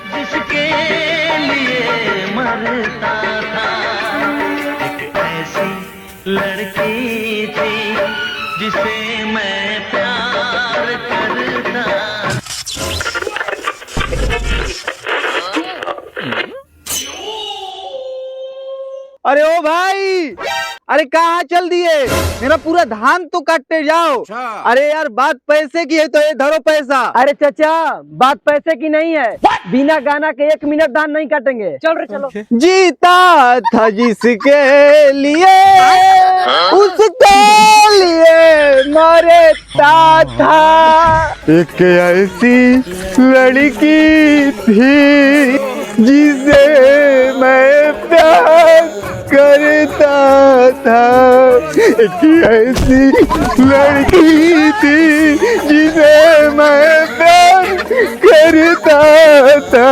जिसके लिए मरता था, एक ऐसी लड़की थी जिसे मैं प्यार करता। अरे ओ भाई, अरे कहाँ चल दिए? मेरा पूरा धान तो काटते जाओ। अरे यार, बात पैसे की है तो ये धरो पैसा। अरे चाचा, बात पैसे की नहीं है। बिना गाना के 1 मिनट धान नहीं काटेंगे। चल रे चलो। जीता था जिसके लिए, उसके लिए मरता था। एक ऐसी लड़की थी जिसे मैं प्यार करता था। एक ऐसी लड़की थी जिसे मैं प्यार करता था।